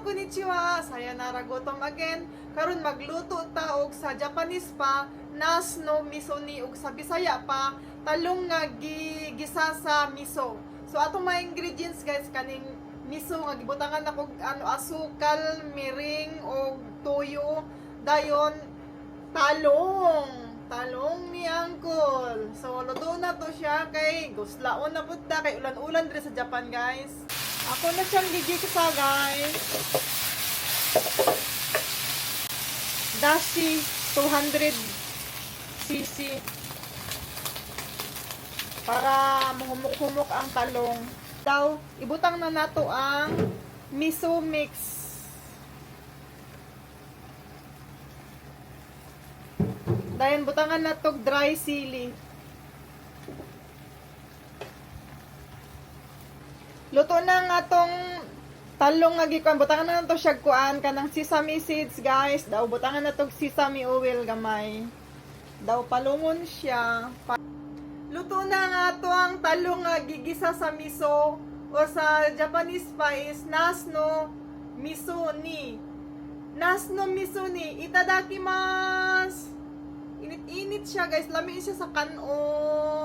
konnichiwa. Sayonara gutom again. Karon magluto ta og sa Japanese pa, nas no miso ni og sa Bisaya pa, talong nga gisa sa miso. So atong mga ingredients guys kaning miso nga gibutangan na kog asukal, miring og toyo, dayon talong ni Uncle. So luto na to siya kay guslaon na pud ta kay ulan-ulan diri sa Japan guys. Ako na siyang gigisa guys. Dashi 200cc para mahumok-humok ang talong. Daw ibutang na nato ang miso mix. Dayon butangan na tog dry sili. Luto na nga tong talong nga gikuan. Butangan na to siya kuan kanang sesame seeds guys. Daw butangan na tog sesame oil gamay. Daw palungon siya. Luto na nga to ang talong nga gigisa sa miso o sa Japanese pa is nasno miso ni. Nasno miso ni. Itadakimasu. Init-init siya guys. Lami siya sa kanon.